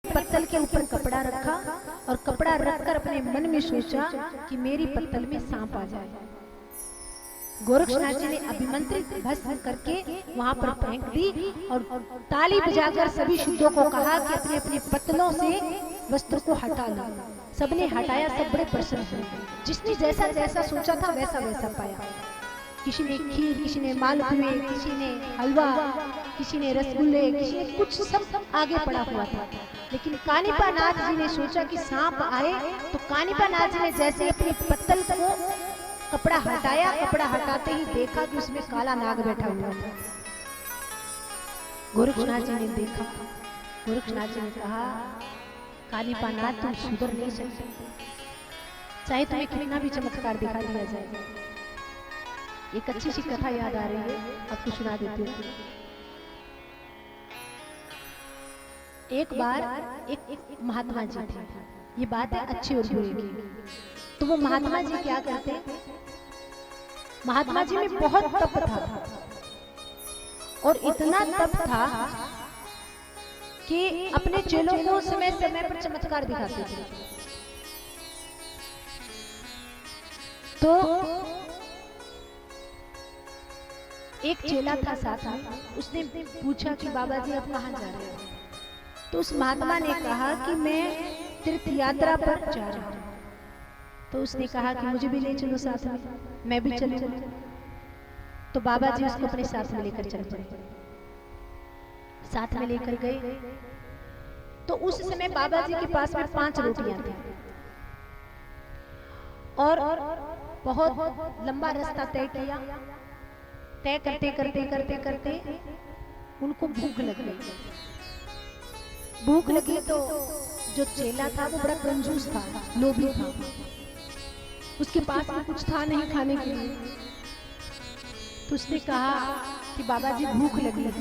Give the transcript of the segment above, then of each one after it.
पत्तल के ऊपर कपड़ा रखा और कपड़ा रखकर अपने मन में सोचा कि मेरी पत्तल में सांप आ जाए। गोरक्षनाथ जी ने अभिमंत्रित भस्म करके वहां पर फेंक दी और ताली बजाकर सभी शुद्धों को कहा कि अपने अपने पत्तलों से वस्त्र को हटा लो। सबने हटाया, सब बड़े प्रसन्न हुए। जिसने जैसा जैसा सोचा था वैसा वैसा पाया। किसी ने खीर, किसी ने मालपुए, किसी ने हलवा, किसी ने रसगुल्ले, किसी ने कुछ, सब आगे पड़ा हुआ था। लेकिन कानिपा नाथ जी ने सोचा कि सांप आए, तो कानिपा नाथ जी ने जैसे अपनी पत्तल को कपड़ा हटाया, कपड़ा हटाते ही देखा कि उसमें काला नाग बैठा हुआ था। गोरक्षनाथ जी ने देखा, गोरक्षनाथ जी ने कहा, कानिपा नाथ तुम सुधर नहीं सकते, चाहे तुम्हें कितना भी चमत्कार दिखा दिया जाए। एक अच्छी सी कथा याद आ रही है, आपको सुना देती हूँ। एक बार एक महात्मा जी थे, ये बात है अच्छी और बुरी की। तो वो महात्मा जी क्या करते, महात्मा जी में बहुत तप था और इतना तप था कि अपने चेलों को समय समय पर चमत्कार दिखाते थे। तो एक चेला था साथ में, उसने पूछा कि बाबा जी आप कहाँ जा रहे हो? तो उस महात्मा ने कहा कि मैं तीर्थ यात्रा पर जा रहा हूँ। तो उसने कहा कि मुझे भी ले चलो साथ में, मैं भी चलूं। तो बाबा जी उसको अपने साथ में लेकर चल पड़े, साथ में लेकर गए। तो उस समय बाबा जी के पास में 5 रोटियां थी और बहुत लंबा रास्ता तय किया। तय करते करते करते करते उनको भूख लग गई। भूख लगी तो जो चेला था वो बड़ा कंजूस था, लोभी था, उसके पास में कुछ था नहीं खाने के लिए। तो उसने कहा कि बाबा जी भूख लगी है।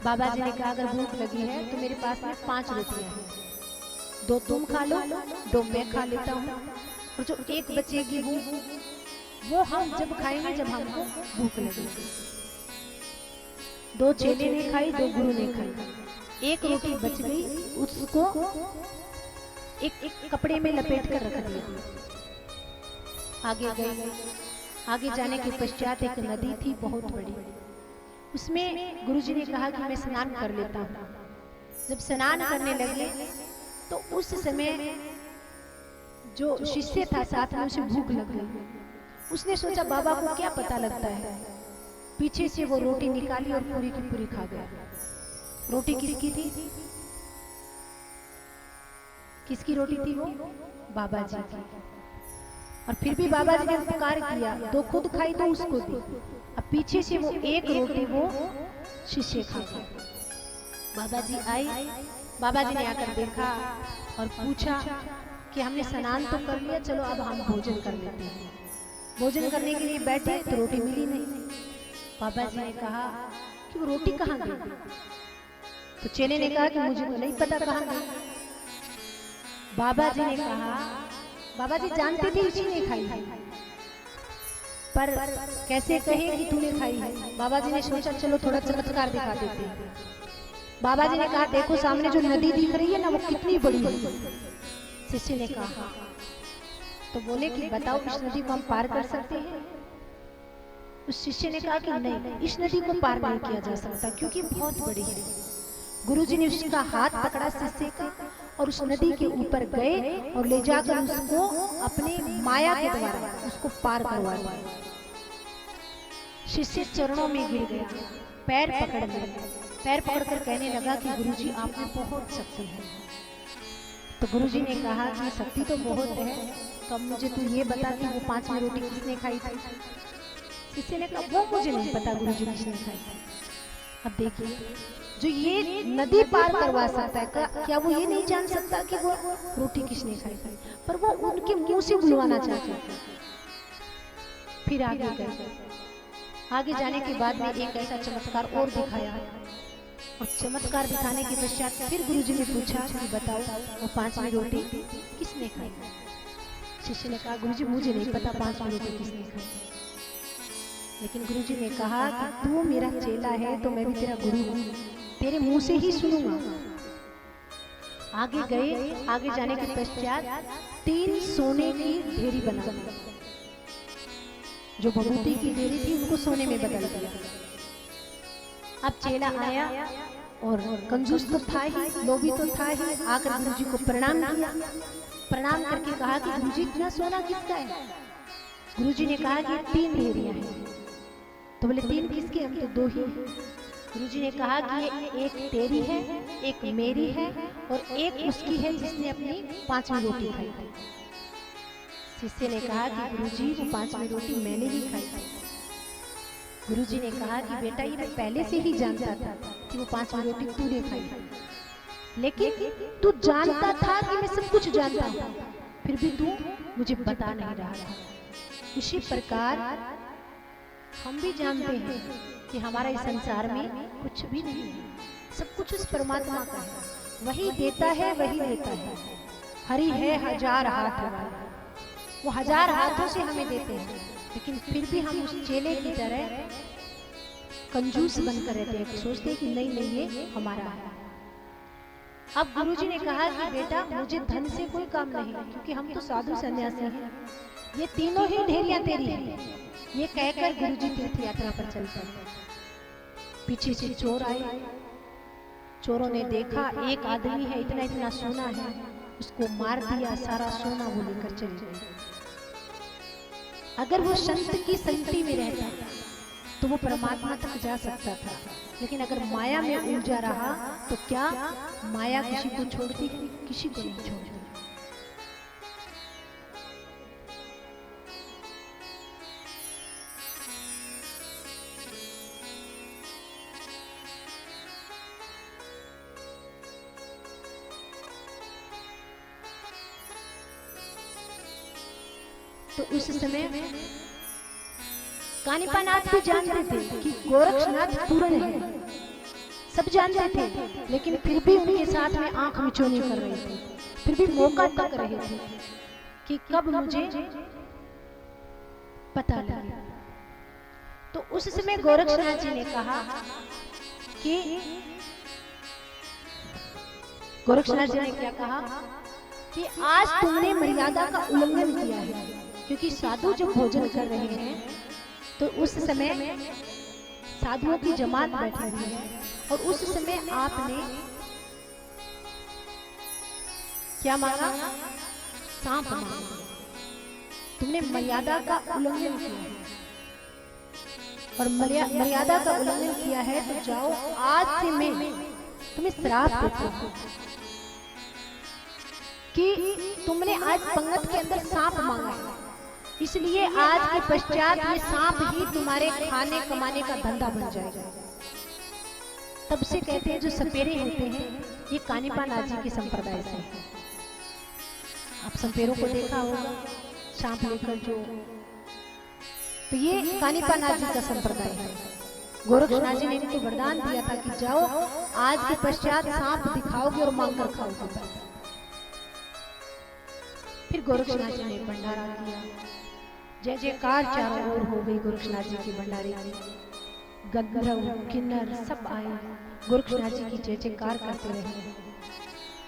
बाबा जी ने कहा अगर भूख लगी है तो मेरे पास में 5 रोटियां हैं, 2 तुम खा लो, 2 मैं खा लेता हूँ, और जो एक बचेगी वो हम जब खाएंगे जब हमको भूख लगेगी। 2 चेले ने खाई, 2 गुरु ने खाई। एक रोटी बच गई, उसको एक कपड़े में लपेट कर रख दिया। आगे गए, आगे जाने के पश्चात एक नदी थी बहुत बड़ी। उसमें गुरुजी ने कहा कि मैं स्नान कर लेता हूँ। जब स्नान करने लगे तो उस समय जो शिष्य था साथ में, उसे भूख लग गई। उसने सोचा बाबा को क्या पता लगता है, पीछे से वो रोटी निकाली और पूरी की पूरी खा गया। रोटी किसकी थी? किसकी रोटी थी वो? बाबा जी की। और फिर भी बाबा जी ने उपकार किया, 2 खुद खाई तो उसको दी। अब पीछे से वो एक रोटी वो शिष्य खा गया। बाबा जी आए, बाबा जी ने आकर देखा और पूछा कि हमने स्नान तो कर लिया, चलो अब हम भोजन कर लेते हैं। भोजन करने के लिए बैठे तो रोटी मिली नहीं। बाबा जी ने कहा कि वो रोटी कहाँ गई? तो चेले ने कहा कि मुझे तो नहीं पता कहाँ गई। बाबा जी ने कहा, बाबा जी जानते थे इसी ने खाई है, पर कैसे कहे कि तूने खाई है। बाबा जी ने सोचा चलो थोड़ा चमत्कार दिखा देते हैं। बाबा जी ने कहा देखो सामने जो नदी दिख रही है ना वो कितनी बड़ी है। शिष्य ने कहा, तो बोले कि बताओ इस नदी को हम पार कर सकते हैं? उस शिष्य ने कहा कि नहीं, इस नदी को पार नहीं किया जा सकता क्योंकि बहुत बड़ी है। गुरुजी ने उसका हाथ पकड़ा शिष्य का और उस नदी के ऊपर गए और ले जाकर उसको अपने माया के द्वारा उसको पार करवा दिया। शिष्य चरणों में गिर गया, पैर पकड़ लिए, पैर पकड़कर कहने लगा कि गुरुजी आप में बहुत शक्ति है। तो गुरुजी ने कहा कि शक्ति तो बहुत है, तो अब मुझे तू ये बता कि वो 5वीं रोटी किसने खाई थी? शिष्य ने कहा वो मुझे नहीं पता गुरुजी किसने खाई थी। अब देखिए जो ये नदी पार करवा सकता है, क्या वो ये नहीं जान सकता कि वो रोटी किसने खाई थी? पर वो उनके मुंह से बुलवाना चाहता है। फिर आगे गए, आगे जाने के बाद में एक ऐसा चमत्कार और दिखाया और चमत्कार दिखाने के पश्चात फिर गुरुजी ने पूछा कि बताओ वो 5वीं रोटी किसने खाई? शिष्य ने कहा गुरुजी मुझे नहीं पता 5वीं रोटी किसने खाई। लेकिन गुरुजी ने कहा कि तू मेरा चेला है तो मैं भी तेरा गुरु हूँ, तेरे मुंह से ही सुनूंगा। आगे गए, आगे जाने के पश्चात 3 सोने की ढेरी बना दी। जो भभूति की ढेरी थी उनको सोने में बदल दिया। अब चेला आया और कंजूस तो था ही, लोभी तो था ही, आकर गुरुजी को प्रणाम किया। प्रणाम करके कहा कि गुरुजी इतना सोना किसका है? गुरुजी ने कहा कि 3 ढेरियां हैं। तो बोले 3 किसके? हम तो 2 ही हैं। गुरुजी ने कहा कि ये एक तेरी है, एक मेरी है और एक उसकी है जिसने अपनी 5वीं रोटी खाई थी। शिष्य ने कहा कि गुरुजी वो 5वीं रोटी मैंने ही खाई थी। गुरुजी ने कहा कि बेटा ये मैं पहले से ही जानता था कि वो 5वीं रोटी तूने खाई थी, लेकिन तू जानता था कि मैं सब कुछ जानता हूँ, फिर भी तू मुझे बता नहीं रहा था। उसी प्रकार हम भी जानते हैं कि हमारा इस संसार में कुछ भी नहीं है, सब कुछ उस परमात्मा का है। वही देता है, वही लेता है। हरि है 1000 हाथ वाला, वो 1000 हाथों से हमें देते हैं, लेकिन फिर भी हम उस चेले की तरह कंजूस बनकर रहते हैं, सोचते हैं कि नहीं नहीं ये हमारा है। अब गुरुजी ने कहा कि बेटा मुझे धन से कोई काम नहीं, क्योंकि हम तो साधु सन्यासी हैं, ये तीनों ही ढेरियां तेरी हैं। ये कहकर गुरुजी तीर्थ यात्रा पर चल पड़े। पीछे से चोर आए। चोरों ने देखा एक आदमी है, इतना इतना सोना है, उसको मार दिया, सारा सोना वो लेकर चले गए। अगर वो संत की संगति में रहता तो वो परमात्मा तक जा सकता था, लेकिन अगर माया में उलझा रहा तो क्या माया किसी को छोड़ती? किसी को नहीं छोड़ती। तो उस समय कानिपानाथ भी जानते थे कि गोरक्षनाथ पूर्ण है, सब जानते थे, लेकिन फिर भी उनके साथ में आंख मिचौनी कर रहे थे, फिर भी मौका तक रहे थे कि कब मुझे पता लगे। तो उस समय गोरक्षनाथ जी ने कहा कि गोरक्षनाथ जी ने क्या कहा कि आज तुमने मर्यादा का उल्लंघन किया है, क्योंकि साधु जब भोजन कर रहे हैं तो उस समय साधुओं की जमात बैठी हुई है, और उस समय आपने क्या मांगा? सांप मांगा। तुमने मर्यादा का उल्लंघन किया है, और मर्यादा का उल्लंघन किया है तो जाओ, आज से मैं तुम्हें श्राप देता हूं कि तुमने आज पंगत के अंदर सांप मांगा है, इसलिए आज के पश्चात ये सांप ही तुम्हारे खाने कमाने का धंधा बन जाएगा। तब से कहते हैं जो सपेरे होते हैं ये कानिपानाथ जी के संप्रदाय से है। आप सपेरों को देखा होगा, सांप लेकर जो, तो ये कानिपानाथ जी का संप्रदाय है। गोरक्षनाथ जी ने इनको वरदान दिया था कि जाओ, आज के पश्चात सांप दिखाओगे और मांग कर खाओगे। फिर गोरक्षनाथ जी ने भंडारा किया, जय जयकार चारों ओर हो गई गोरक्षनाथ जी की भंडारे की। गंधर्व किन्नर सब आए, गोरक्षनाथ जी की जय जयकार करते रहे।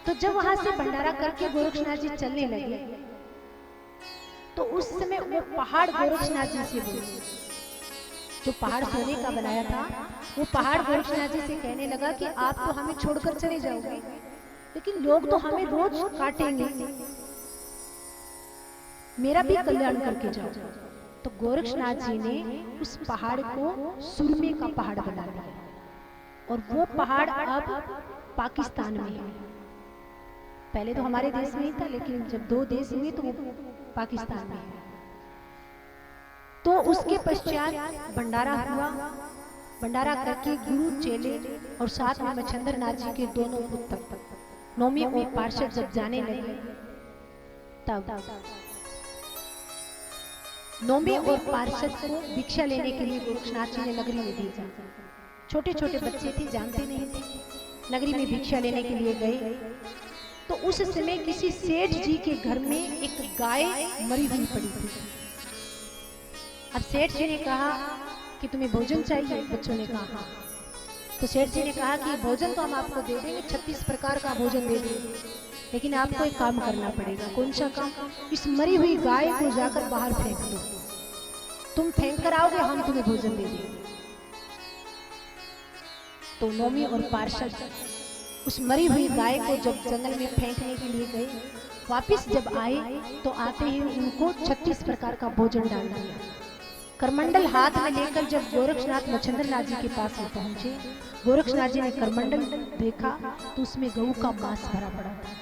तो जब वहां से भंडारा करके गोरक्षनाथ जी चलने लगे तो उस समय वो पहाड़ गोरक्षनाथ जी से बोले, जो पहाड़ सोने का बनाया था, वो पहाड़ गोरक्षनाथ जी से कहने लगा कि आप तो हमें छोड़कर चले जाओगे, लेकिन लोग तो हमें रोज काटेंगे, मेरा भी कल्याण करके जाओ। तो गोरक्षनाथ जी ने उस पहाड़ को सुरमे का पहाड़ बना दिया, और वो पहाड़ अब पाकिस्तान में है। पहले तो हमारे देश में ही था, लेकिन जब 2 देश हुए तो वो पाकिस्तान में है। तो उसके पश्चात भंडारा हुआ। भंडारा करके गुरु, चेले और साथ में मच्छिंद्र नाथ जी के दोनों पुत्र नौमी और पार्षद जब जाने लगे, तब नौमी और पार्षद को भिक्षा लेने के लिए गोरक्षनाथ जी ने नगरी में भेजा। छोटे छोटे बच्चे थे, जानते नहीं थे। नगरी में भिक्षा लेने के लिए गए तो उस समय किसी सेठ जी के घर में एक गाय मरी हुई पड़ी थी। अब सेठ जी ने कहा कि तुम्हें भोजन चाहिए? बच्चों ने कहा हाँ। तो सेठ जी ने कहा कि भोजन तो हम आपको दे देंगे, 36 प्रकार का भोजन दे देंगे, लेकिन आपको एक काम करना पड़ेगा। कौन सा काम? इस मरी हुई गाय को जाकर बाहर फेंक दो। तुम फेंक कर आओगे, हम तुम्हें भोजन दे देंगे। तो नौमी और पार्षद उस मरी हुई गाय को जब जंगल में फेंकने के लिए गए, वापिस जब आए तो आते ही उनको 36 प्रकार का भोजन डाल दिया। करमंडल हाथ में लेकर जब गोरक्षनाथ मच्छिंद्रनाथ जी के पास में पहुंचे, गोरक्षनाथ जी ने करमंडल देखा तो उसमें गऊ का मांस भरा पड़ा था।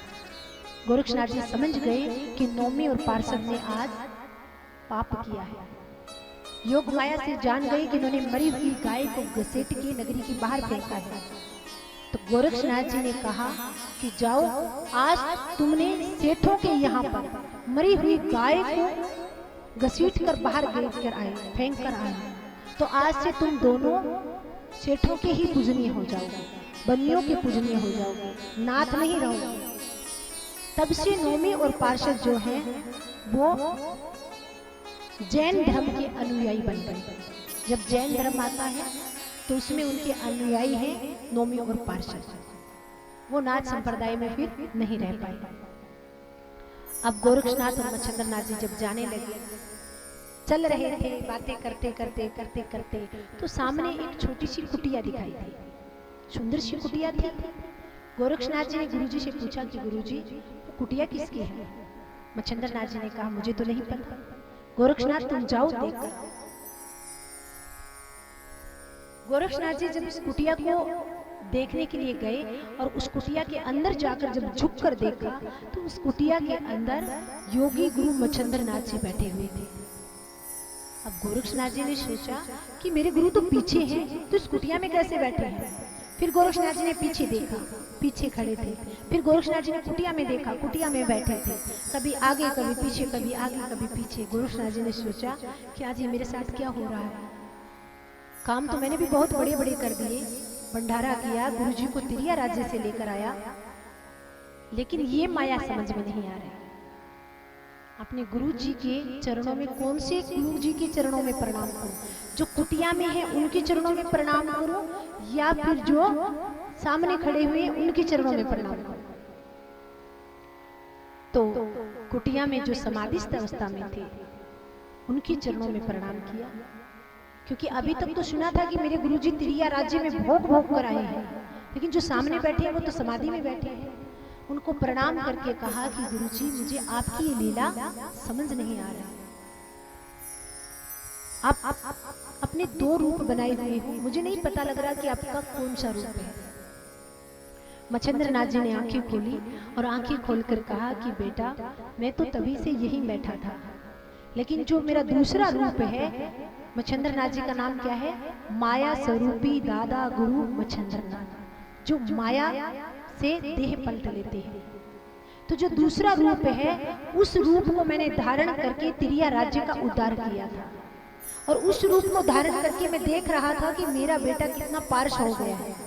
गोरक्षनाथ जी समझ गए कि नौमी और पार्षद ने आज पाप किया है। योग माया से जान गए कि इन्होंने मरी हुई गाय को घसीट के नगरी के बाहर फेंका है। तो गोरक्षनाथ जी ने कहा कि जाओ, आज तुमने सेठों के यहाँ पर मरी हुई गाय को घसीट कर बाहर कर आए, फेंक कर आए, तो आज से तुम दोनों सेठों के ही पूजनीय हो जाओगे, बनियों के पूजनीय हो जाओगे, नाथ नहीं रहोगे। तब से नौमी और पार्षद जो हैं वो जैन धर्म के अनुयायी बन गए। जब जैन धर्म आता है तो उसमें उनके अनुयायी हैं नौमी और पार्षद। वो नाथ संप्रदाय में फिर नहीं रह पाए। अब गोरक्षनाथ और मच्छिंद्रनाथ जी जब जाने लगे, चल रहे थे, बातें करते करते करते करते, तो सामने एक छोटी सी कुटिया दिखाई दी। सुंदर सी कुटिया थी। गोरक्षनाथ जी ने गुरुजी से पूछा कि गुरुजी, कुटिया किसकी है? मच्छिंद्रनाथ जी ने कहा मुझे तो नहीं पता। गोरक्षनाथ तुम जाओ देख कर। गोरक्षनाथ जी जब इस कुटिया को देखने के लिए गए और उस कुटिया के अंदर जाकर जब झुक कर देखा तो उस कुटिया के अंदर योगी गुरु मच्छिंद्रनाथ जी बैठे हुए थे। अब गोरक्षनाथ जी ने सोचा कि मेरे गुरु तो पीछे हैं, तो इस कुटिया में कैसे बैठे हैं? फिर गोरक्षनाथ जी ने पीछे देखा, पीछे खड़े थे। फिर गोरक्षनाथ जी ने कुटिया में देखा, कुटिया में बैठे थे, कभी आगे कभी पीछे, कभी आगे कभी पीछे। गोरक्षनाथ जी ने सोचा कि आज ये मेरे साथ क्या हो रहा है? काम तो मैंने भी बहुत बड़े बड़े कर दिए, भंडारा किया, गुरुजी को तिरिया राज्य से लेकर आया, लेकिन ये माया समझ में नहीं आ रही। अपने गुरु जी के चरणों में, कौन से गुरु जी के चरणों में प्रणाम करूं? जो कुटिया में है उनके चरणों में प्रणाम करूं या फिर जो सामने खड़े हुए उनके चरणों में प्रणाम करूं? तो कुटिया में जो समाधिस्थ अवस्था में थे उनके चरणों में प्रणाम किया, क्योंकि अभी तक तो सुना था कि मेरे गुरुजी तिरिया राज्य में भोग भोग कर आए हैं, लेकिन जो सामने बैठे हैं वो तो समाधि में बैठे हैं। उनको प्रणाम करके कहा कि गुरुजी मुझे आपकी ये लीला समझ नहीं आ रहा। आप अपने दो रूप बनाए हुए हो, मुझे नहीं पता लग रहा कि आपका कौन सा रूप है। मच्छिंद्रनाथ जी ने आंखें खोली और आंखें खोलकर कहा कि बेटा मैं तो तभी से यही बैठा था, लेकिन जो मेरा दूसरा रूप है, मच्छिंद्रनाथ जी का नाम क्या है? माया स्वरूपी दादा गुरु मच्छिंद्रनाथ, जो माया से देह पलट लेते हैं। तो जो दूसरा रूप है उस रूप को मैंने धारण करके तिरिया राज्य का उद्धार किया था, और उस रूप को धारण करके मैं देख रहा था कि मेरा बेटा कितना पार्श हो गया है।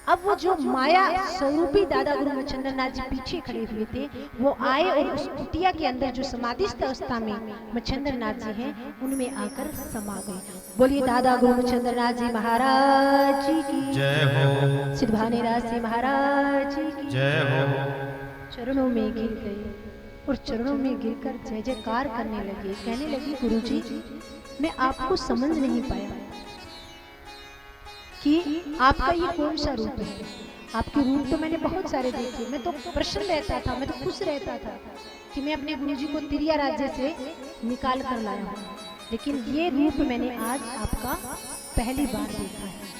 अब वो जो माया स्वरूपी दादा गुरु मच्छिंद्रनाथ जी पीछे खड़े हुए थे वो आए और उस कुटिया के अंदर जो समाधिस्थ अवस्था में मच्छिंद्रनाथ जी हैं उनमें आकर समा गए। बोलिए दादा गुरु मच्छिंद्रनाथ जी महाराज जी की जय हो, सिद्धाने राशि महाराज जी की जय हो। चरणों में गिर गए और चरणों में गिरकर जय जयकार करने लगे, कहने लगे गुरुजी मैं आपको समझ नहीं पाया कि आपका ये कौन सा रूप है। आपके रूप तो मैंने बहुत सारे देखे, मैं तो प्रसन्न रहता था, मैं तो खुश रहता था कि मैं अपने गुरुजी को तिरिया राज्य से निकाल कर लाया हूँ, लेकिन ये रूप मैंने आज आपका पहली बार देखा है।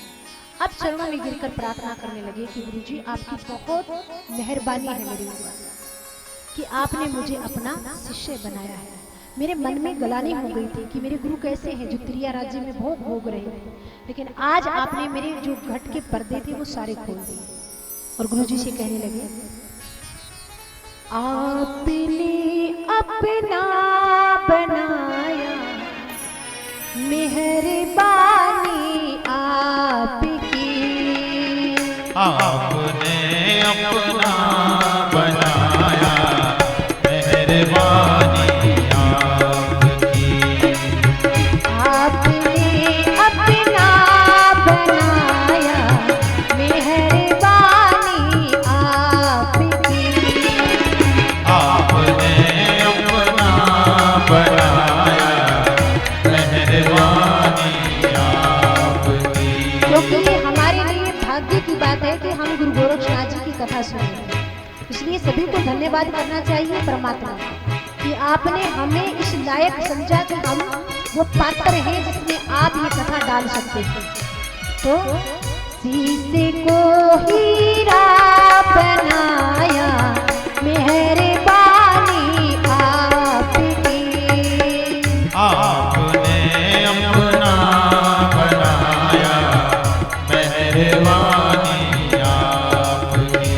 अब चरणों में गिरकर प्रार्थना करने लगे कि गुरुजी आपकी बहुत मेहरबानी है मेरे ऊपर कि आपने मुझे अपना शिष्य बनाया है। मेरे मन में गलानी हो गई थी कि मेरे गुरु कैसे हैं जो तिरिया राज्य में भोग भोग रहे थे, लेकिन आज आपने मेरे जो घट के पर्दे थे वो सारे खोल दिए। और गुरुजी से कहने लगे आपने अपना बनाया, मेहरबानी आपकी, आपने अपना बनाया, मेहरबानी आपने अपना बनाया, कथा सुनी। इसलिए सभी को धन्यवाद करना चाहिए परमात्मा कि आपने हमें इस लायक समझा कि हम वो पात्र हैं जिसमें आप ये कथा डाल सकते हैं। तो शीशे को हीरा बनाया मेहरबानी आपकी, आपने अपना बनाया मेहरबानी आपकी।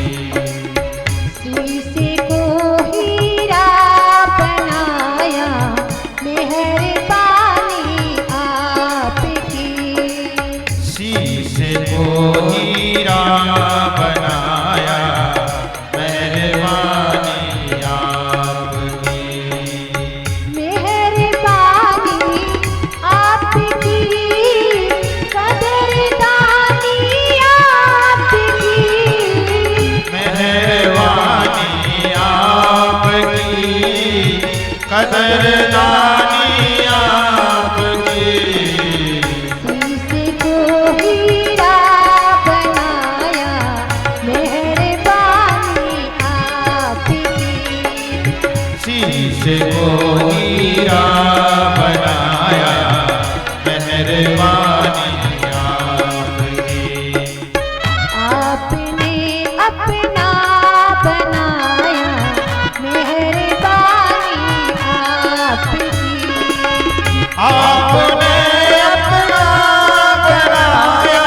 शीशे को हीरा बनाया मेहरबानी आपकी, शीशे को हीरा बनाया मेहरबानी आपकी। मेहरबानी आपकी, कदरदानी आपकी, मेहरबानी आपकी, कदरदानी आपकी। शीशे को हीरा बनाया मेहरबानी आपकी, शीशे को हीरा बनाया मेहरबानी आपकी। आपने अपना बनाया मेहरबानी आपकी, आपने अपना बनाया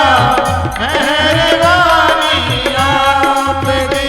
मेहरबानी आपकी।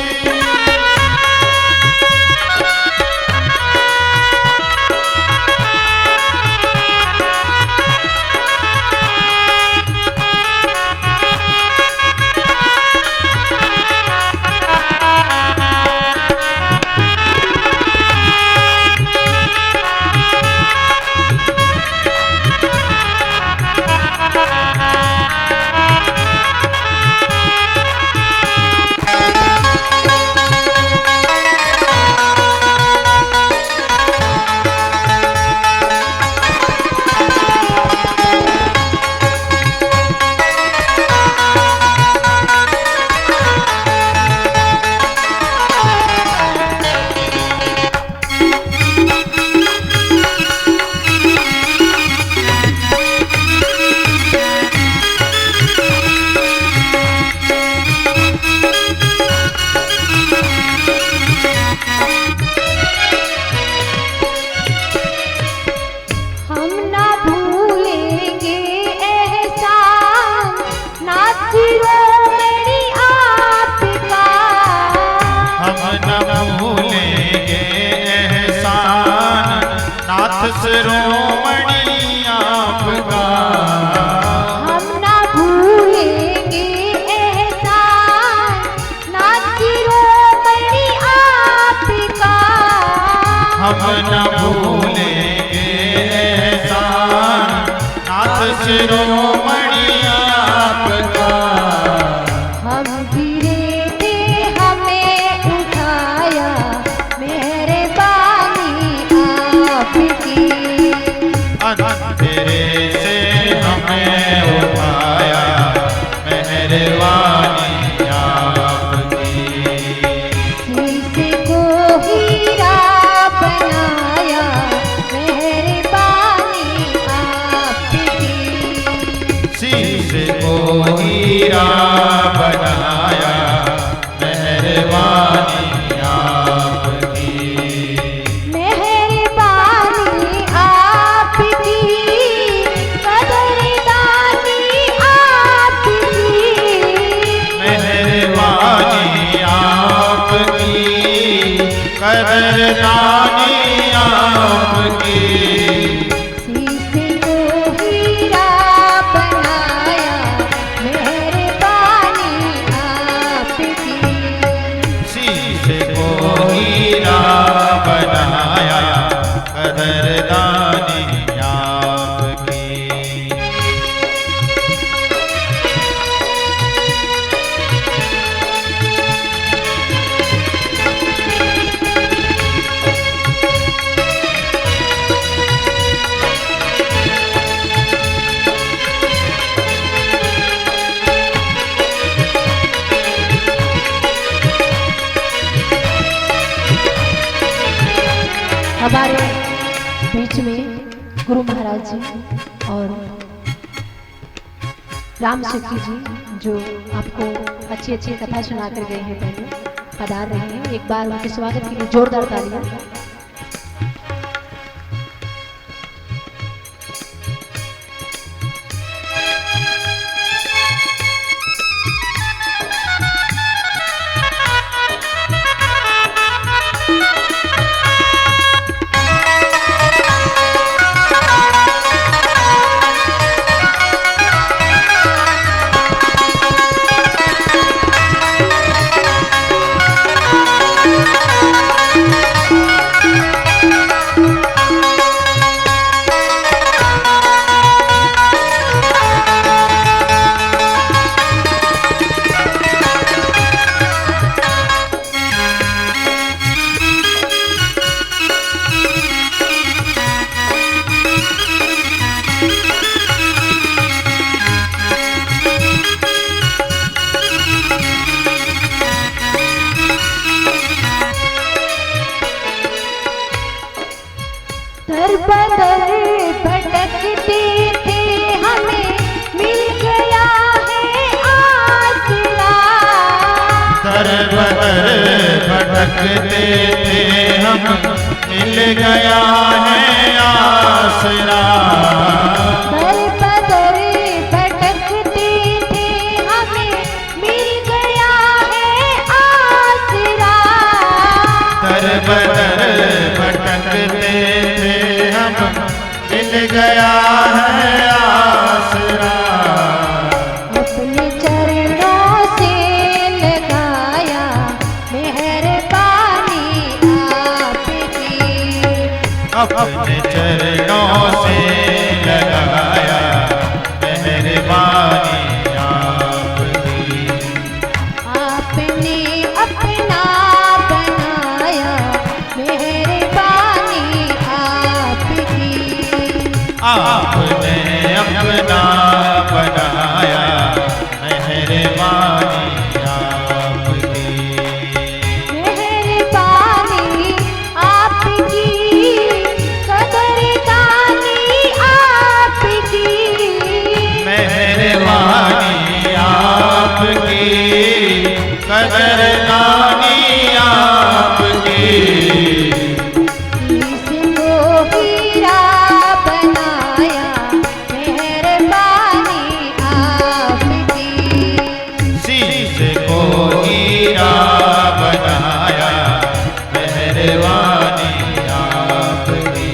हम ना भूलेंगे एहसान नासिरोमणि आपका, हम न भूलेंगे एहसान नाथ शिरोमणि आपका। हम ना भूलेंगे एहसान नासिरोमणि आपका, हम न भूलेंगे एहसान नाथ शिरोमणि आपका। हम गिरे थे हमें उठाया मेहरबानी आपकी, अंधेरे से हमें उठाया मेहरबानी आपकी। शीशे को हीरा बनाया मेहरबानी आपकी, शीशे को हीरा बनाया मेहरबानी आपकी। मेहरबानी आपकी, कदरदानी आपकी, मेहरबानी आपकी, कदरदानी आपकी। शीशे को हीरा बनाया मेहरबानी आपकी, शीशे को हीरा बनाया कदरदानी आपकी। हमारे बीच में गुरु महाराज जी और राम शेट्टी जी जो आपको अच्छी अच्छी कथा सुना कर गए हैं, पहले पधार रहे हैं। एक बार उनके स्वागत के लिए जोरदार तालियां। बदल भटकते थे हमें मिल गया है आसरा। दर बदर भटकते थे हम मिल गया है आसरा। दर बदर भटकते थे हमें मिल गया है आसरा। दर बदर भटकते थे हम मिल गया है आसरा। अपने चरणों से लगाया मेहरबानी आपकी। अपने चरणों से लगाया मेहरबानी आपकी। आपने अपना बनाया मेहरबानी आपकी। आपने अपना बनाया मेहरबानी आपकी। मेहरबानी आपकी कदरदानी आपकी। मेहरबानी आपकी कदरदानी आपकी। इसको हीरा बनाया मेहरबानी आपकी। शीश को हीरा बनाया मेहरबानी आपकी।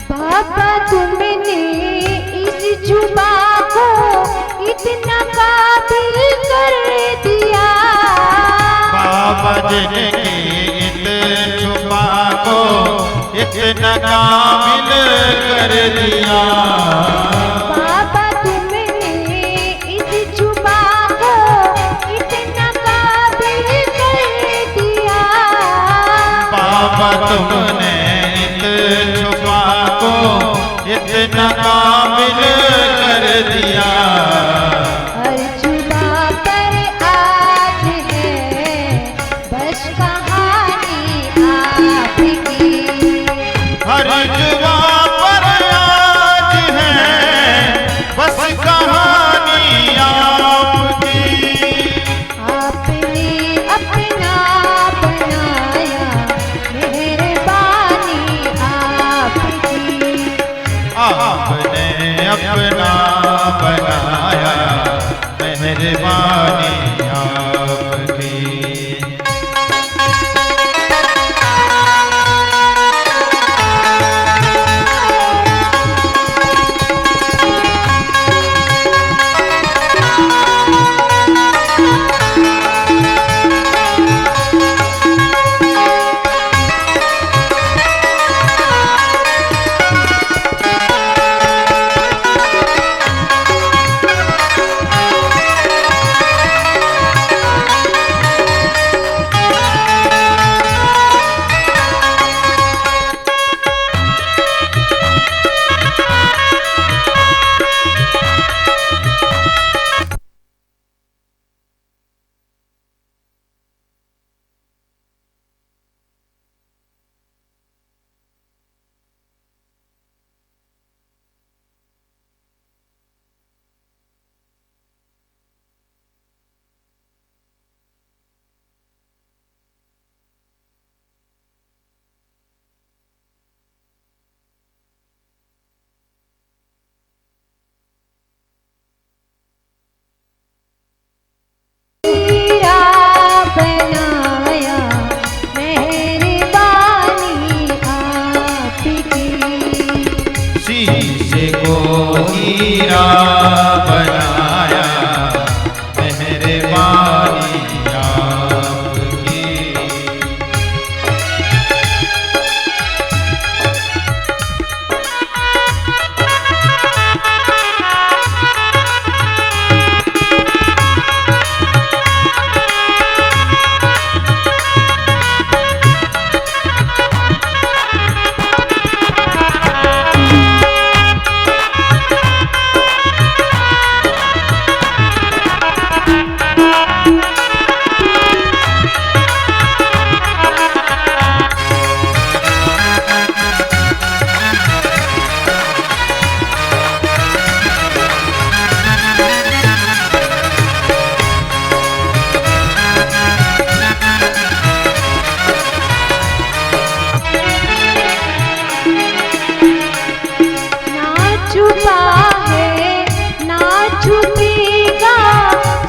बाबा तुमने इस जुबा को इतना काबिल कर दिया। बाबा जी इत छुपा को इतना काबिल कर दिया। बाबा तुमने इस जुबा को इतना काबिल कर दिया। बाबा तुमने इत छुपा को इतना काबिल कर दिया। हर जुबा पर आज है बस कहानी आपकी। हर जुबा पर आज है बस कहानी आपकी। आपने अपना बनाया मेहरबानी आपकी। आपने अपना बनाया, मेहरबानी आपकी। शीशे को हीरा बनाया, मेहरबानी आपकी।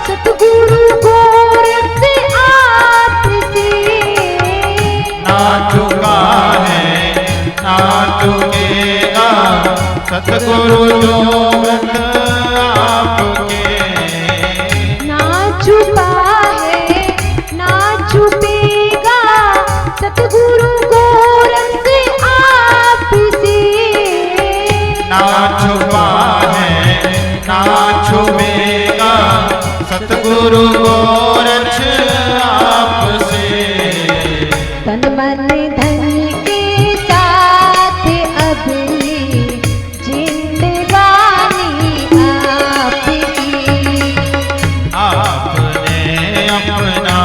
सतगुरु गोरख आपसे ना चुका है ना चुकेगा, सतगुरु गोरख आपके। ना छुपा है ना छुपेगा, सतगुरु गोरख आपसे। ना छुपा है ना छुपेगा, सतगुरु गोरख आपसे। तन मन धन के साथ अपनी जिंदगानी आपकी। आपने अपना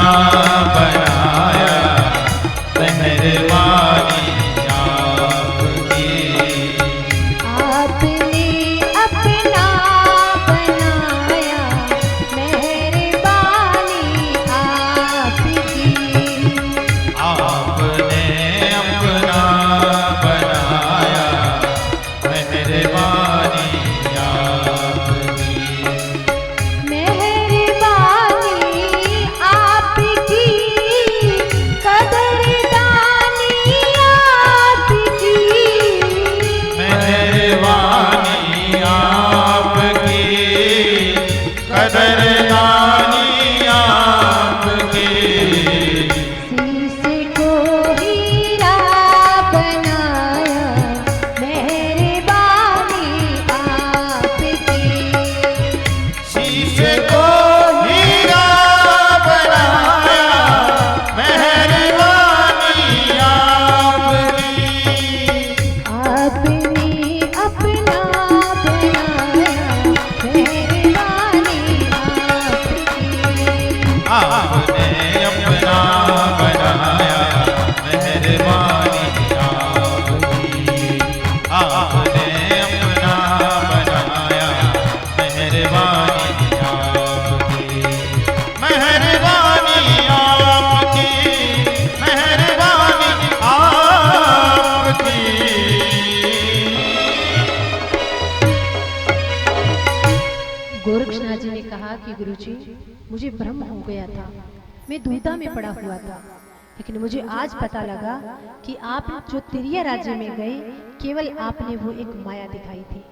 बनाया, मेहरबानी आपकी। आपने अपना बनाया, मेहरबानी आपकी। आपने अपना बनाया, मेहरबानी आपकी। मेहरबानी आपकी, कदरदानी आपकी। मेहरबानी आपकी, कदरदानी आपकी। शीश को हीरा बनाया, मेहरबानी आपकी। शीशे को हीरा बनाया, मेहरबानी आपकी। आपने अपना बनाया, मेहरबानी आपकी। आपने अपना बनाया, मेहरबानी आपकी। आपने अपना बनाया, मेहरबानी आपकी। मेहरबानी आपकी, मेहरबानी आपकी। कहा कि गुरुजी, मुझे भ्रम हो गया था, मैं दुविधा में पड़ा हुआ था, लेकिन मुझे आज पता लगा कि आप जो तिरिया राज्य में गए, केवल आपने वो एक माया दिखाई थी।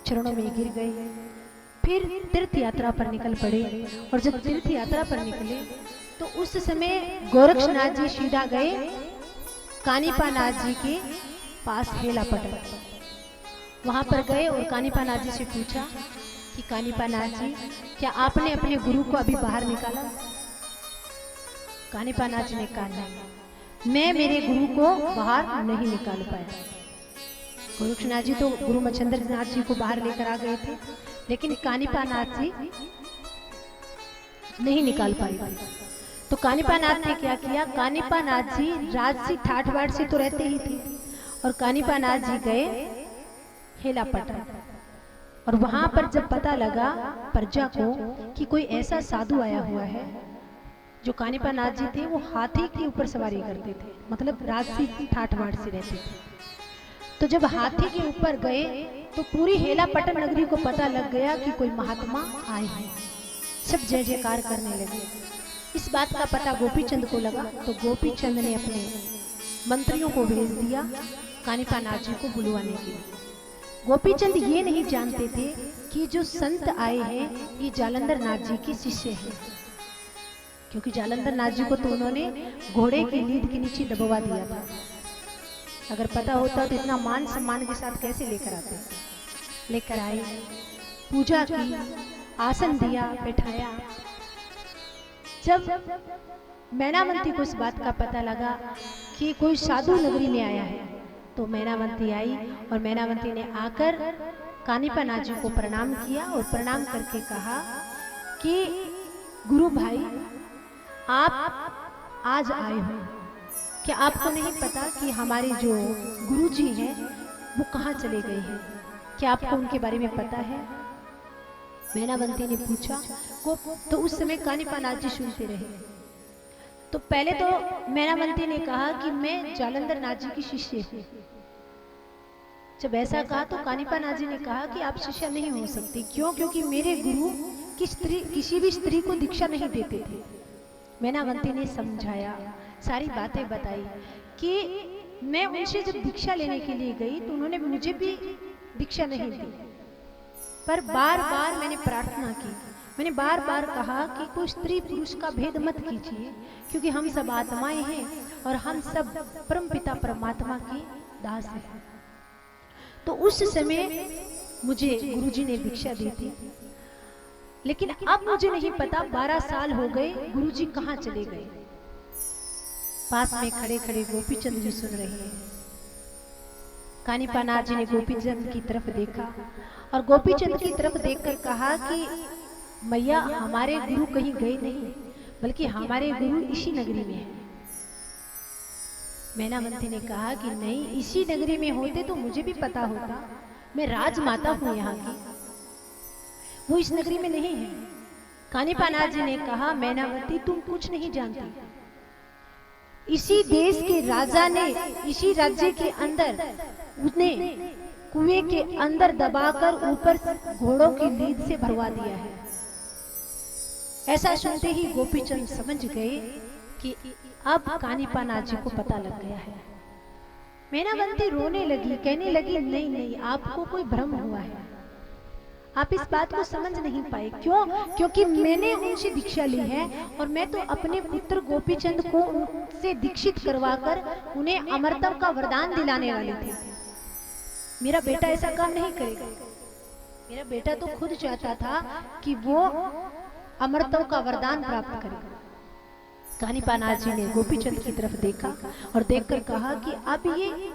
चरणों में गिर गए, फिर तीर्थ यात्रा पर निकल पड़े। और जब तीर्थ यात्रा पर निकले तो उस समय गोरक्षनाथ जी सीधा गए कानीपानाथ जी के पास हेलापटन। वहां पर गए और कानीपानाथ जी से पूछा कि कानीपानाथ जी, क्या आपने अपने गुरु को अभी बाहर निकाला? कानीपानाथ जी ने कहा, नहीं, मैं मेरे गुरु को बाहर नहीं निकाल पाया। गोरक्षनाथ जी तो गुरु मच्छिंद्र नाथ जी को बाहर लेकर आ गए थे, लेकिन कानीपानाथ जी नहीं निकाल पाए। तो कानीपानाथ ने क्या किया, कानीपानाथ जी राजसी ठाठ बाट से तो रहते ही थे, और कानीपानाथ जी गए हेलापटन। और वहां पर जब पता लगा प्रजा को कि कोई ऐसा साधु आया हुआ है, जो कानीपानाथ जी थे वो हाथी के ऊपर सवारी करते थे, मतलब राजसी ठाठ बाट से रहते थे। तो जब हाथी के ऊपर गए तो पूरी हेलापटन नगरी को पता लग गया कि कोई महात्मा आए हैं। सब जय जयकार करने लगे। इस बात का पता गोपीचंद को लगा, तो गोपीचंद ने अपने मंत्रियों को भेज दिया कानीपानाथ जी को बुलवाने के लिए। गोपीचंद ये नहीं जानते थे कि जो संत आए हैं ये जालंधर नाथ जी के शिष्य हैं, क्योंकि जालंधर नाथ जी को तो उन्होंने घोड़े की लीद के नीचे दबवा दिया था। अगर पता होता तो इतना मान सम्मान के साथ कैसे लेकर आते। लेकर आए, पूजा की, आसन दिया, बैठाया। जब मैनावंती को इस बात का पता लगा कि कोई साधु नगरी में आया है, तो मैनावंती आई और मैनावंती ने आकर कानीपानाथ जी को प्रणाम किया और प्रणाम करके कहा कि गुरु भाई, आप आज आए हो, क्या आपको नहीं पता कि हमारे जो गुरु जी हैं वो कहाँ चले गए हैं? क्या आपको उनके बारे में पता है? मैनावंती ने पूछा तो उस समय कानीपानाथ जी सुनते रहे। तो पहले तो मैनावंती ने कहा कि मैं जालंधर नाथ जी की शिष्य हूँ। जब ऐसा कहा तो कानीपानाथ जी ने कहा कि आप शिष्य नहीं हो सकती। क्यों? क्योंकि मेरे गुरु किसी भी स्त्री को दीक्षा नहीं देते थे। मैनावंती ने समझाया, सारी बातें बताई कि मैं उनसे जब दीक्षा लेने के लिए गई तो उन्होंने मुझे भी दीक्षा नहीं दी, पर बार बार मैंने प्रार्थना की, मैंने बार बार कहा कि कोई स्त्री पुरुष का भेद मत कीजिए, क्योंकि हम सब आत्माएं हैं और हम सब परमपिता परमात्मा की दास हैं। तो उस समय मुझे गुरुजी ने दीक्षा दी थी, लेकिन अब मुझे नहीं पता 12 साल हो गए गुरुजी कहाँ चले गए। पास में खड़े खड़े गोपीचंद जी सुन रहे हैं। कानीपानाथ जी ने गोपीचंद की तरफ देखा और गोपीचंद की तरफ देखकर कहा कि मैया, हमारे गुरु कहीं गए नहीं, बल्कि हमारे गुरु इसी नगरी में हैं। मैनावंती ने कहा कि नहीं, इसी नगरी में होते तो मुझे भी पता होता, मैं राजमाता हूं यहाँ की, वो इस नगरी में नहीं है। कानीपानाथ जी ने कहा, मैनावती तुम कुछ नहीं जानती, इसी देश के राजा ने इसी राज्य के अंदर उसने कुएं के अंदर दबाकर ऊपर घोड़ों की लीद से भरवा दिया है। ऐसा सुनते ही गोपीचंद समझ गए कि अब कानीपानाथ जी को पता लग गया है। मैनावंती रोने लगी, कहने लगी, नहीं नहीं, आपको कोई भ्रम हुआ है, आप इस बात को समझ नहीं पाए। क्यों? क्योंकि मैंने उनसे दीक्षा ली है और मैं तो अपने पुत्र गोपीचंद को उनसे दीक्षित करवाकर उन्हें अमरत्व का वरदान दिलाने वाली थी। मेरा बेटा ऐसा काम नहीं करेगा। मेरा बेटा तो खुद चाहता था कि वो अमरत्व का वरदान प्राप्त करेगा। कानीपानाथ जी ने गोपीचंद की तरफ देखा और देखकर कहा कि अब ये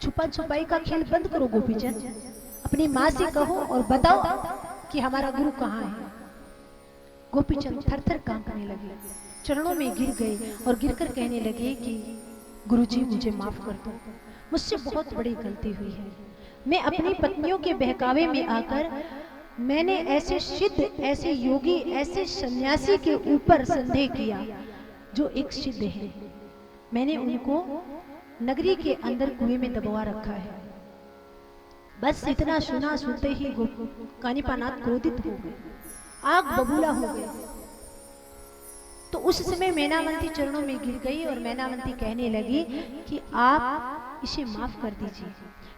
छुपा छुपाई का खेल बंद करो गोपीचंद, अपनी माँ से कहो और बताओ कि हमारा गुरु कहाँ है। गोपीचंद थर-थर कांपने लगे, चरणों में गिर गए और गिरकर कहने लगे कि गुरुजी मुझे माफ कर दो, मुझसे बहुत बड़ी गलती हुई है। मैं अपनी पत्नियों के बहकावे में आकर मैंने ऐसे सिद्ध, ऐसे योगी, ऐसे सन्यासी के ऊपर संदेह किया जो एक सिद्ध है। मैंने उनको नगरी के अंदर कुएं में दबवा रखा है। बस इतना सुना, सुनते ही कानीपानाथ क्रोधित हो गए। आग बबूला हो गया। तो उस समय मैनावंती चरणों में गिर गई और मैनावंती कहने लगी कि आप इसे माफ कर दीजिए।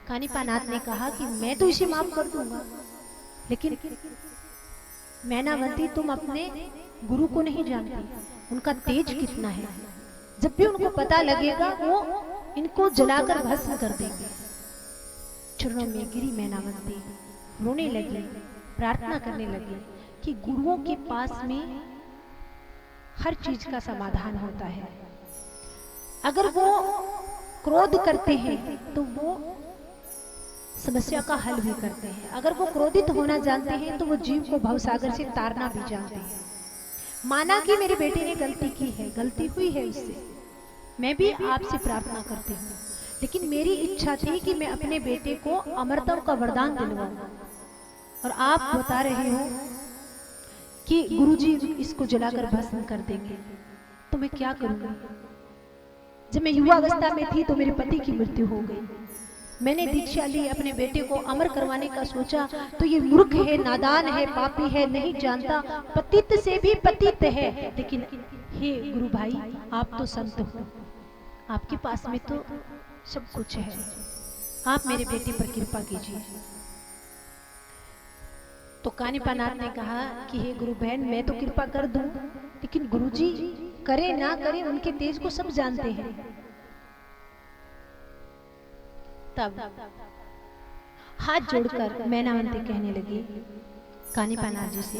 कानीपानाथ ने कहा कि मैं तो इसे माफ कर दूंगा, लेकिन मैनावंती तुम अपने गुरु को नहीं जानती, उनका तेज कितना है। जब भी उनको पता लगेगा वो इनको जलाकर भस्म कर देंगे। चरणों में गिरी मैनावंती, रोने लगी, प्रार्थना करने लगी कि गुरुओं के पास में हर चीज का समाधान होता है। अगर वो क्रोध करते हैं तो वो समस्या का हल भी करते हैं। अगर वो क्रोधित होना जानते हैं तो वो जीव को भवसागर से तारना भी जानते हैं। माना कि मेरे बेटे ने गलती की है, गलती हुई है उससे, मैं भी आपसे प्रार्थना करती हूँ, लेकिन मेरी इच्छा थी कि मैं अपने बेटे को अमरता का वरदान दिलवाऊं, और आप बता रहे हो कि गुरुजी इसको जलाकर भस्म कर देंगे, तो मैं क्या करूंगी। जब मैं युवा अवस्था में थी तो मेरे पति की मृत्यु हो गई। मैंने दीक्षा ली, अपने बेटे को अमर करवाने का सोचा तो ये मूर्ख है, नादान है, पापी है, नहीं जानता, पतित से भी पतित है। लेकिन हे गुरु भाई, आप तो संत हो, आपके पास में तो सब कुछ है, आप मेरे बेटे पर कृपा कीजिए। तो कानीपानाथ ने कहा कि हे गुरु बहन, मैं तो कृपा कर दूं, लेकिन गुरुजी करे ना करे उनके तेज को सब जानते हैं। तब हाथ जोड़कर मैनावंती कहने लगी कानीपानाथ जी से,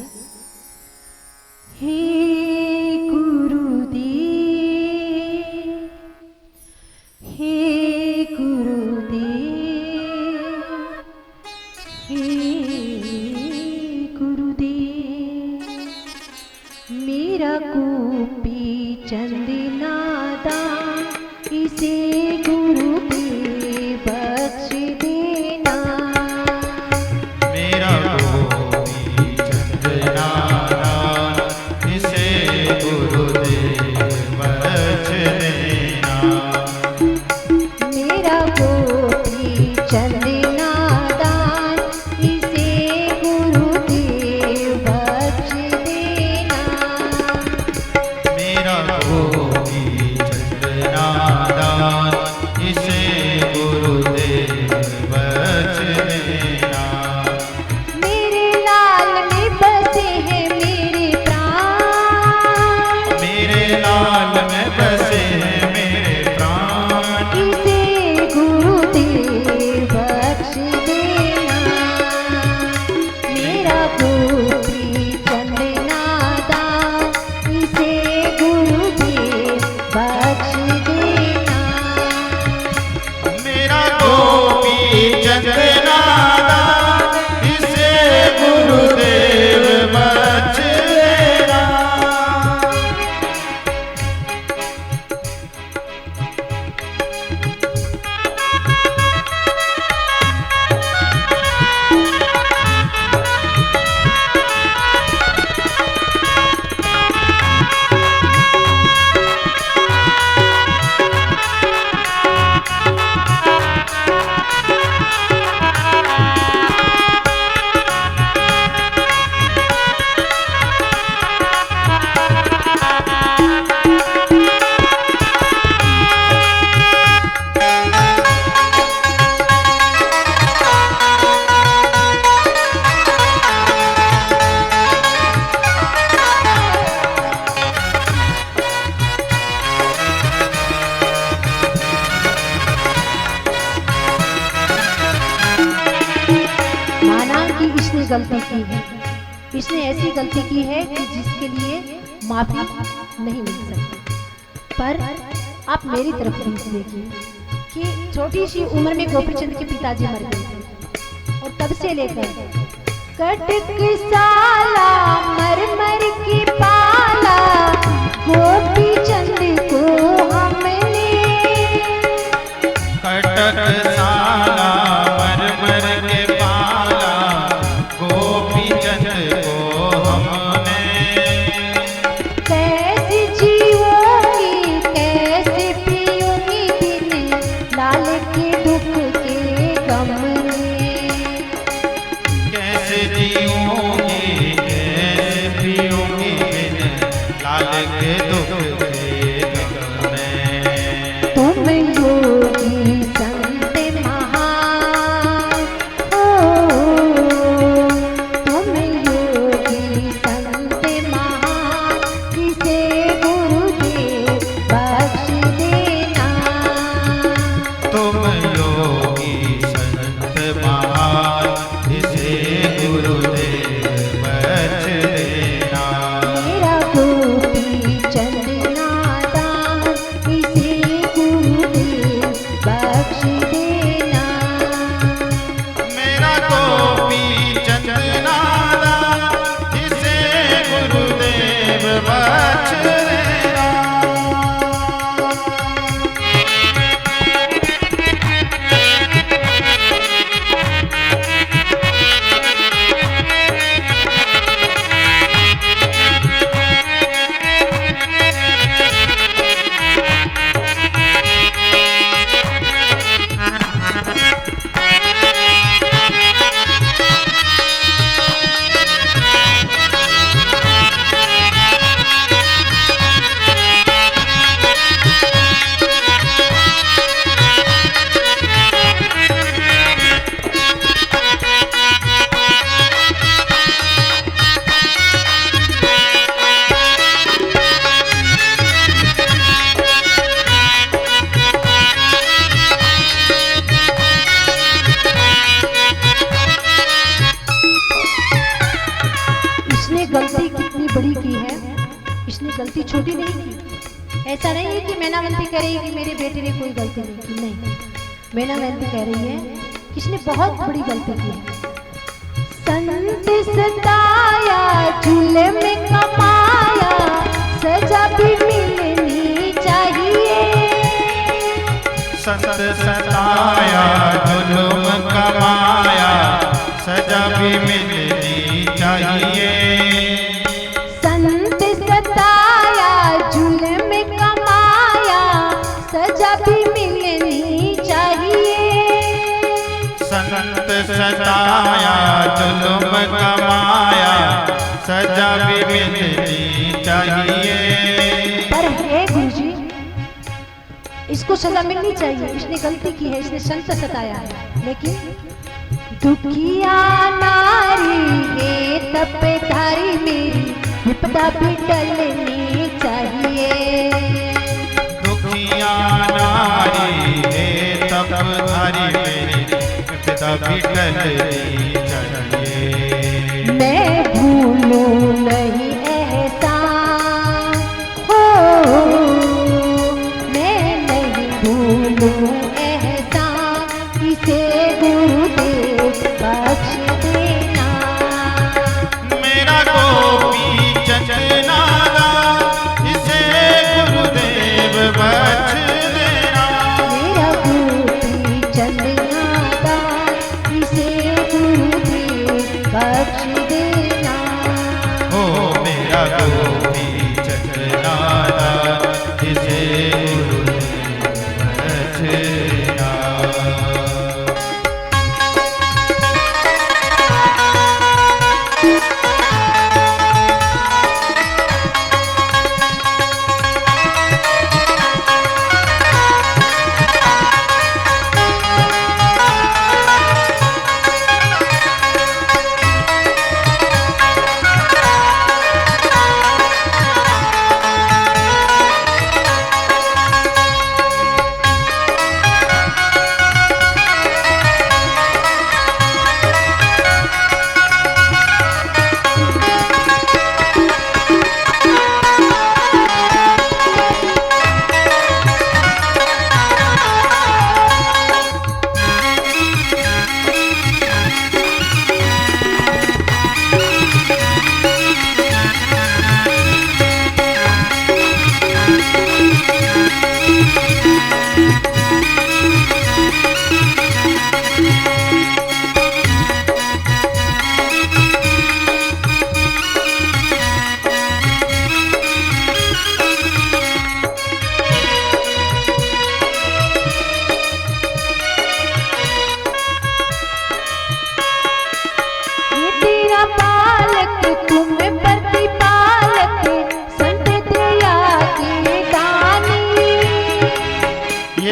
हे गुरुदेव, हे गुरुदेव, हे गुरुदेव, मेरा गोपी चंद नादान, इसे गुरुदेव बख्श देना। मेरा गोपी चंद नादान, इसे गुरुदेव बख्श देना। मेरा गोपी चंद नादान, इसे गुरुदेव बख्श देना। मेरा गोपी चंद नादान, इसे गुरुदेव बख्श देना। मेरे लाल में बसे हैं मेरे प्राण, मेरे लाल में बसे हैं मेरे प्राण, इसे गुरुदेव बख्श देना। मेरा गोपी चंद नादान, इसे गुरुदेव बख्श देना। मेरा गोपी चंद नादान, इसे गुरुदेव बख्श देना। माना कि इसने गलती की है, इसने ऐसी गलती की है कि जिसके लिए माफी नहीं मिल सकती। पर आप मेरी तरफ भी देखिए कि छोटी सी उम्र में गोपीचंद के पिताजी मर गए थे, और तब से लेकर कटक साला मर मर के पाला गोपीचंद को हमने। कटक साला मर मर के पाला गोपीचंद को हमने। कैसे जीवोगी कैसे पियोगी दिन लाल के दुख के गम में। कैसे जीऊंगी कैसे गोपी चंद नादा, जिसे गुरुदेव बख्श देना। गलती कितनी बड़ी की है, इसने गलती छोटी नहीं की। ऐसा नहीं है कि मैनावंती कह रही है कि मेरे बेटे ने कोई गलती नहीं की, नहीं, मैनावंती कह रही है कि इसने बहुत बड़ी गलती की है। संत सताया जुल्म में कमाया, सजा भी मिलनी चाहिए। संत सताया जुल्म कमाया, सजा भी मिलनी चाहिए। संत सताया जुल्म कमाया, सजा भी मिलनी चाहिए। संत सताया जुल्म कमाया, सजा भी मिलनी चाहिए। पर है गुरुजी, इसको सजा मिलनी चाहिए, इसने गलती की है, इसने संत सताया है। लेकिन दुखिया नारी है तपधारी, मेरी विपदा भी टलनी चाहिए। दुखिया नारी है तपधारी, मेरी विपदा भी टलनी चाहिए। मैं भूलूं नहीं एहसान हो, मैं नहीं भूलूं एहसान, इसे गुरुदेव बख्श देना। मेरा गोपी चंद नादा, इसे गुरुदेव बख्श देना। मेरा गोपी चंद नादा, इसे गुरुदेव बख्श देना। ओ मेरा गोपी चंद नादा, इसे गुरुदेव बख्श देना।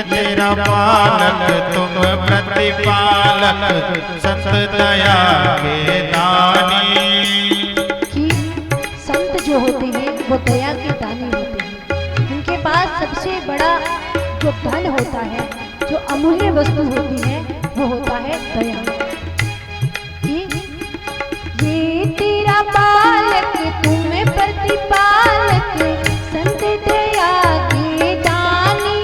तेरा पालक तुम प्रतिपालक, संत दया के दानी। कि संत जो होते हैं वो दया के दानी होते हैं। उनके पास सबसे बड़ा जो धन होता है, जो अमूल्य वस्तु होती है, वो होता है दया। ये तेरा पालक तुम प्रतिपालक, संत दया के दानी।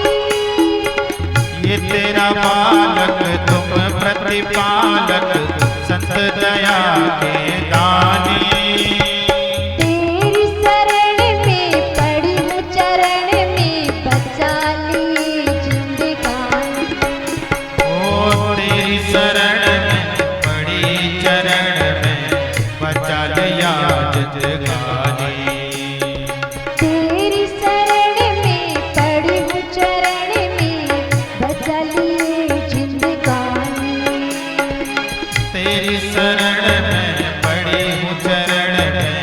ये तेरा पालक तुम प्रतिपालक, तेरी शरण में पड़ी हूँ चरण में,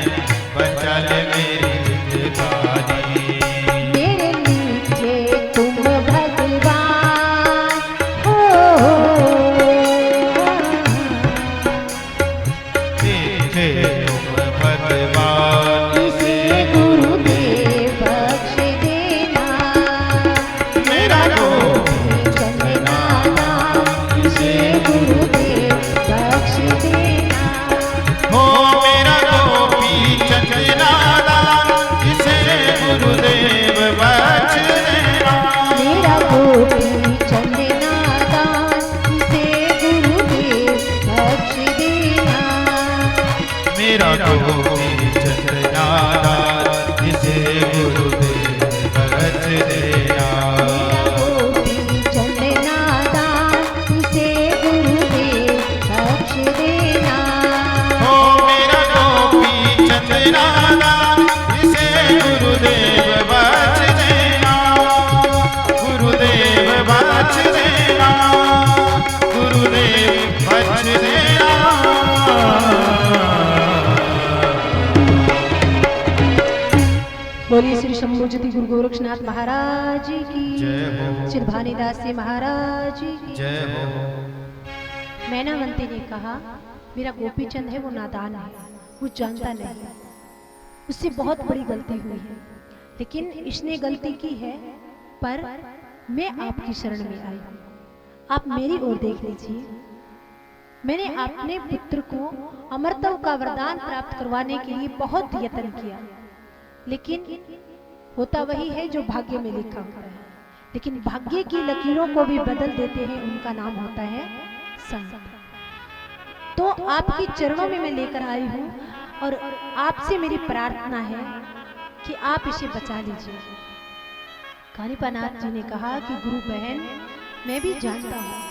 बचा ले मेरी जिंदगानी। मेरे नीचे तुम भगवान हो, पीछे तुम भगवान, इसे गुरुदेव बख्श देना। मेरा गोपी चंदना दान, इसे गुरुदेव बख्श देना। हो मेरा गोपी चंदना दान, इसे गुरुदेव बख्श देना। मेरा गोपी चंदना दान, इसे गुरुदेव बख्श देना। मेरा गोपी चंदना दान, इसे गुरुदेव बख्श देना। गोपी चंदना दान, इसे गुरुदेव बख्श देना। हो मेरा गोपी चंदना दान, इसे गुरुदेव बख्श देना। गुरुदेव बख्श देना, गुरुदेव बख्श देना। बोलिए श्री शंभुज्योति गुरु गोरक्षनाथ महाराज की जय हो। श्री भानीदास जी महाराज की जय हो। मैनावंती ने कहा मेरा गोपीचंद है वो नादान है, वो जानता नहीं, उससे बहुत बड़ी गलती हुई है, लेकिन इसने गलती की है, पर मैं आपकी शरण में आई हूँ, आप मेरी ओर देख लीजिए। मैंने अपने पुत्र को अमरत्व का वरदान प्राप्त करवाने के लिए बहुत यत्न किया, लेकिन होता वही है जो भाग्य में लिखा होता है। लेकिन भाग्य की लकीरों को भी बदल देते हैं, उनका नाम होता है संत। तो आपके चरणों में मैं लेकर आई हूँ और आपसे मेरी प्रार्थना है कि आप इसे बचा लीजिए। कानीपानाथ जी ने कहा कि गुरु बहन मैं भी जानता हूँ,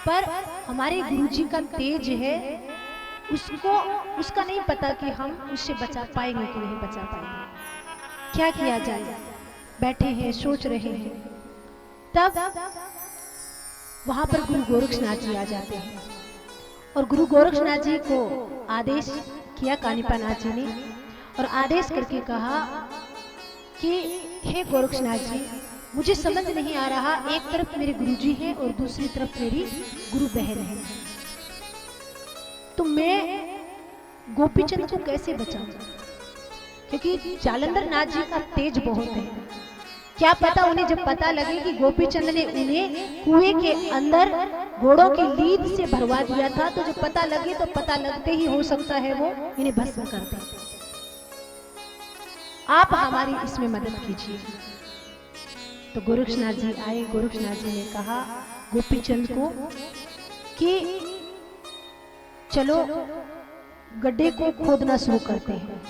पर हमारे गुरुजी का तेज है, उसका नहीं पता कि हम उससे बचा पाएंगे कि नहीं बचा पाएंगे। क्या किया जाए, बैठे हैं सोच रहे हैं, तब वहां पर गुरु गोरक्षनाथ जी आ जाते हैं और गुरु गोरक्षनाथ जी को आदेश किया कानीपानाथ जी ने, और आदेश करके कहा कि हे गोरक्षनाथ जी, मुझे समझ नहीं आ रहा, एक तरफ मेरे गुरुजी हैं और दूसरी तरफ मेरी गुरु बहन है, तो मैं गोपीचंद को कैसे बचाऊं? क्योंकि जालंधर नाथ जी का तेज बहुत है। क्या पता उन्हें जब पता लगे कि गोपीचंद ने उन्हें कुएं के अंदर घोड़ों की लीद से भरवा दिया था, तो जब पता लगे तो पता लगते ही हो सकता है वो इन्हें भस्म कर दे। आप हमारी इसमें मदद कीजिए। तो गोरक्षनाथ जी आए। गोरक्षनाथ जी ने कहा गोपीचंद को कि चलो गड्ढे को खोदना शुरू करते हैं।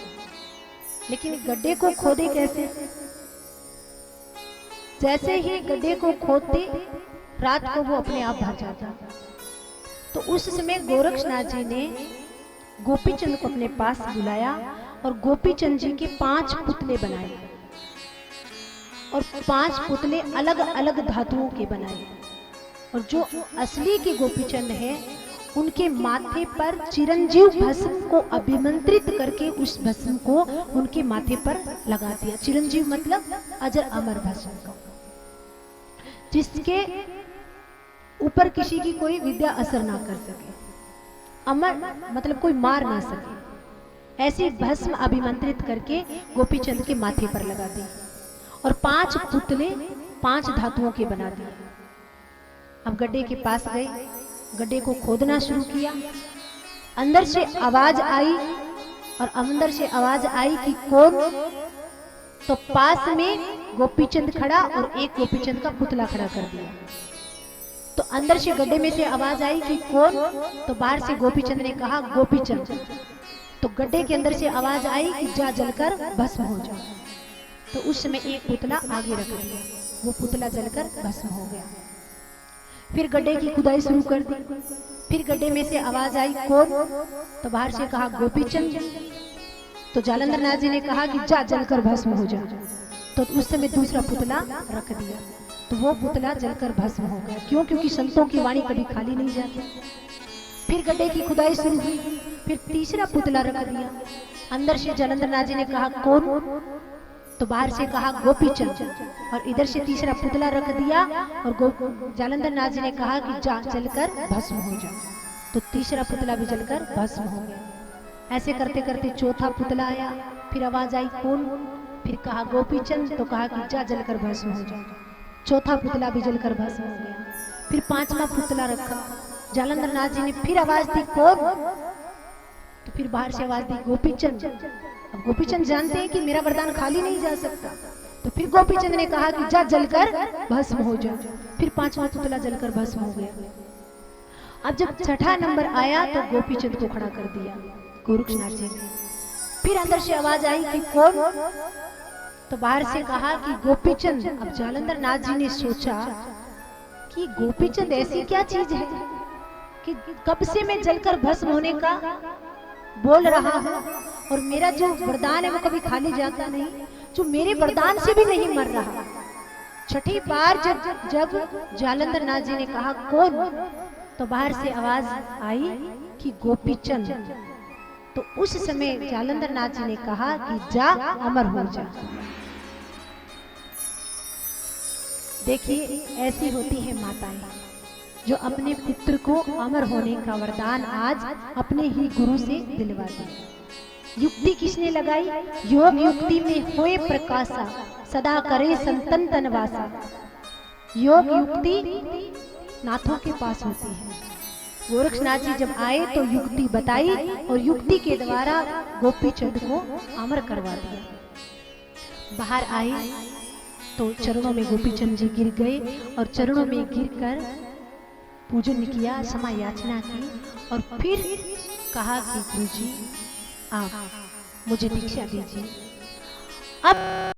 लेकिन गड्ढे को खोदे कैसे? जैसे ही गड्ढे को खोदते रात को वो अपने आप भर जाता। तो उस समय गोरक्षनाथ जी ने गोपीचंद को अपने पास बुलाया और गोपीचंद जी के 5 पुतले बनाए और 5 पुतले अलग अलग धातुओं के बनाए। और जो असली के गोपीचंद है उनके माथे पर चिरंजीव भस्म को अभिमंत्रित करके उस भस्म को उनके माथे पर लगा दिया। चिरंजीव मतलब अजर अमर भस्म को, जिसके ऊपर किसी की कोई विद्या असर ना कर सके। अमर मतलब कोई मार ना सके। ऐसी भस्म अभिमंत्रित करके गोपीचंद के माथे पर लगा दी और 5 पुतले 5 धातुओं के बना दिए। अब गड्ढे के पास गए, गड्ढे को खोदना शुरू किया। अंदर से आवाज आई और अंदर से आवाज आई कि कौन? तो पास में गोपीचंद खड़ा और एक गोपीचंद का पुतला खड़ा कर दिया। तो अंदर से गड्ढे में से आवाज आई कि कौन? तो बाहर से गोपीचंद ने कहा गोपीचंद। तो गड्ढे के अंदर से आवाज आई कि जा जलकर भस्म हो जाओ। तो उस समय एक पुतला आगे रख दिया, वो पुतला जलकर भस्म हो गया। फिर गड्ढे की खुदाई शुरू कर दी। फिर गड्ढे में से आवाज आई कौन? तो बाहर से कहा गोपीचंद। तो जालंधर नाथ जी ने कहा कि जा जलकर भस्म हो जा। तो उस समय दूसरा पुतला रख दिया, तो वो पुतला जलकर भस्म हो गया। क्यों? क्योंकि संतों की वाणी कभी खाली नहीं जाती। फिर गड्ढे की खुदाई शुरू हुई, फिर तीसरा पुतला रख दिया। अंदर से जालंधर नाथ जी ने कहा कौन, तो बाहर से कहा गोपीचंद, और इधर से तीसरा पुतला रख दिया और जालंधर नाथ जी ने कहा कि जा जलकर भस्म हो जा, तो तीसरा पुतला भी जलकर भस्म हो गया। ऐसे करते करते चौथा पुतला आया, फिर आवाज आई कौन, फिर कहा गोपीचंद, तो कहा कि जा जलकर भस्म हो जा, चौथा पुतला भी जलकर भस्म हो गया। फिर पांचवा पुतला रखा, जालंधर नाथ जी ने फिर आवाज दी कौन, तो फिर बाहर से आवाज दी गोपीचंद। अब गोपीचंद जानते हैं कि मेरा वरदान खाली नहीं जा सकता, तो फिर गोपीचंद ने कहा कि जा जलकर भस्म हो जा, फिर पांचवा पुतला जलकर भस्म हो गया। अब जब छठा नंबर आया तो गोपीचंद को खड़ा कर दिया गोरक्षनाथ जी ने। फिर अंदर से आवाज आई कि कौन, तो बाहर से कहा कि गोपीचंद। अब जालंधर नाथ जी ने सोचा कि गोपीचंद ऐसी क्या चीज है कि कब से मैं जलकर भस्म होने का बोल रहा हूँ और मेरा जो वरदान है वो कभी खाली जाता नहीं, जो मेरे वरदान से भी नहीं मर रहा। छठी बार जब जालंधर नाथ जी ने कहा कौन, तो बाहर से आवाज आई कि गोपीचंद। तो उस समय जालंधर नाथ जी ने कहा कि जा अमर हो जा। देखिए ऐसी होती है माताएं जो अपने पुत्र को अमर होने का वरदान आज अपने ही गुरु से दिलवाती। युक्ति किसने लगाई, योग युक्ति में होए प्रकाशा, सदा करे संतन तनवासा। योग युक्ति नाथों के पास होती है। गोरक्षनाथ जी जब आए तो युक्ति बताई और युक्ति के द्वारा गोपीचंद को अमर करवा दिया। बाहर आए तो चरणों में गोपीचंद जी गिर गए और चरणों में गिरकर पूजन किया, क्षमा याचना की और फिर कहा कि गुरुजी आप मुझे दीक्षा दीजिए। अब